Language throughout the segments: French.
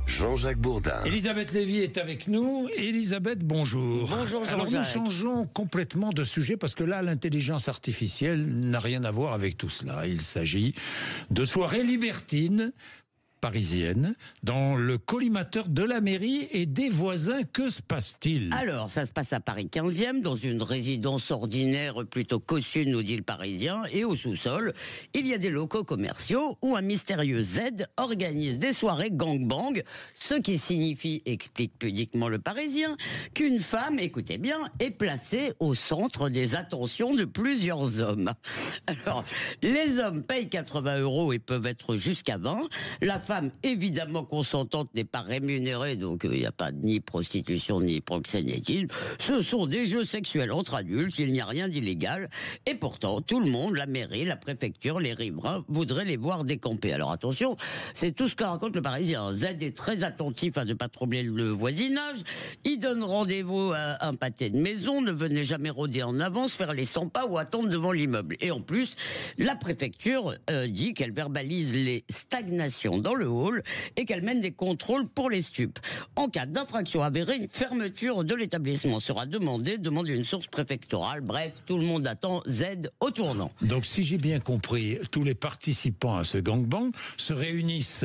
Jean-Jacques Bourdin. Elisabeth Lévy est avec nous. Elisabeth, bonjour. Bonjour Jean-Jacques. Alors nous changeons complètement de sujet parce que là, l'intelligence artificielle n'a rien à voir avec tout cela. Il s'agit de soirées libertines parisienne dans le collimateur de la mairie et des voisins. Que se passe-t-il? Alors, ça se passe à Paris 15e, dans une résidence ordinaire plutôt cossue, nous dit le Parisien, et au sous-sol, il y a des locaux commerciaux où un mystérieux Z organise des soirées gangbang, ce qui signifie, explique pudiquement le Parisien, qu'une femme, écoutez bien, est placée au centre des attentions de plusieurs hommes. Alors, les hommes payent 80 € et peuvent être jusqu'à 20. La femme, évidemment consentante, n'est pas rémunérée, donc il n'y a pas ni prostitution ni proxénétisme. Ce sont des jeux sexuels entre adultes, il n'y a rien d'illégal. Et pourtant, tout le monde, la mairie, la préfecture, les riverains, voudraient les voir décamper. Alors attention, c'est tout ce que raconte le Parisien. Z est très attentif à ne pas troubler le voisinage. Il donne rendez-vous à un pâté de maison. Ne venez jamais rôder en avance, faire les 100 pas ou attendre devant l'immeuble. Et en plus, la préfecture dit qu'elle verbalise les stagnations dans le hall et qu'elle mène des contrôles pour les stupes. En cas d'infraction avérée, une fermeture de l'établissement sera demandée, demande une source préfectorale. Bref, tout le monde attend Z au tournant. Donc si j'ai bien compris, tous les participants à ce gangbang se réunissent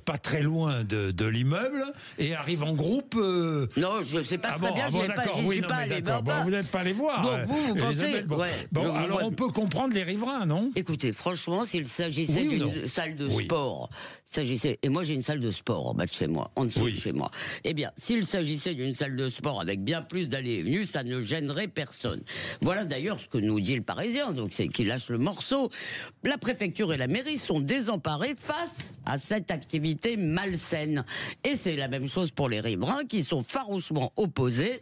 pas très loin de l'immeuble et arrivent en groupe. Non, je ne sais pas très bien, je n'ai pas allé. Vous n'êtes pas allé voir. Donc vous pensez... Alors on peut comprendre les riverains, non? Écoutez, franchement, s'il s'agissait d'une salle de sport, et moi j'ai une salle de sport en bas de chez moi, en dessous de chez moi, eh bien, s'il s'agissait d'une salle de sport avec bien plus d'allées et venues, ça ne gênerait personne. Voilà d'ailleurs ce que nous dit le Parisien, donc c'est qu'il lâche le morceau. La préfecture et la mairie sont désemparées face à cette activité malsaine. Et c'est la même chose pour les riverains qui sont farouchement opposés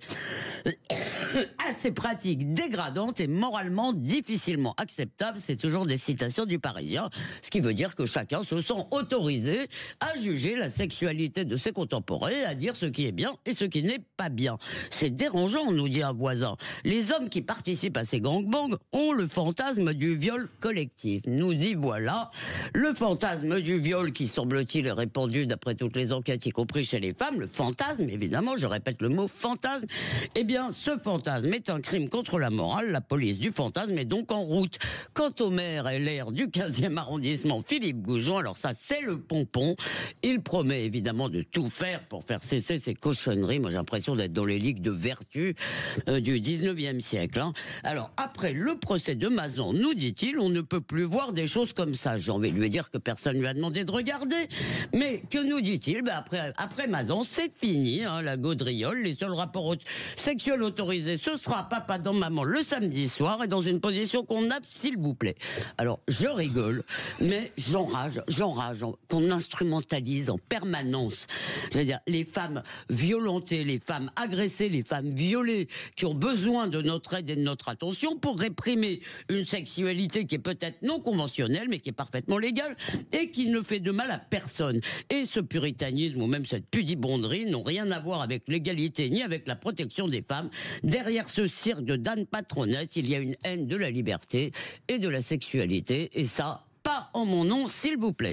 à ces pratiques dégradantes et moralement difficilement acceptables. C'est toujours des citations du Parisien, ce qui veut dire que chacun se sent autorisé à juger la sexualité de ses contemporains, à dire ce qui est bien et ce qui n'est pas bien. C'est dérangeant, nous dit un voisin. Les hommes qui participent à ces gangbangs ont le fantasme du viol collectif. Nous y voilà. Le fantasme du viol qui, semble-t-il, est répandu d'après toutes les enquêtes, y compris chez les femmes. Le fantasme, évidemment, je répète le mot fantasme. Eh bien, ce fantasme est un crime contre la morale. La police du fantasme est donc en route. Quant au maire LR du 15e arrondissement, Philippe Goujon, alors ça, c'est le pompon. Il promet évidemment de tout faire pour faire cesser ces cochonneries. Moi, j'ai l'impression d'être dans les ligues de vertu du 19e siècle. Alors, après le procès de Mazan, nous dit-il, on ne peut plus voir des choses comme ça. J'ai envie de lui dire que personne ne lui a demandé de regarder. Mais que nous dit-il? Après Mazan, c'est fini, la gaudriole. Les seuls rapports sexuels autorisés, ce sera papa dans maman le samedi soir et dans une position convenable, s'il vous plaît. Alors, je rigole, mais j'enrage qu'on instrumentalise en permanence. C'est-à-dire les femmes violentées, les femmes agressées, les femmes violées, qui ont besoin de notre aide et de notre attention pour réprimer une sexualité qui est peut-être non conventionnelle, mais qui est parfaitement légale et qui ne fait de mal à personne. Et ce puritanisme ou même cette pudibonderie n'ont rien à voir avec l'égalité ni avec la protection des femmes. Derrière ce cirque de Dan Patronette, il y a une haine de la liberté et de la sexualité. Et ça, pas en mon nom, s'il vous plaît.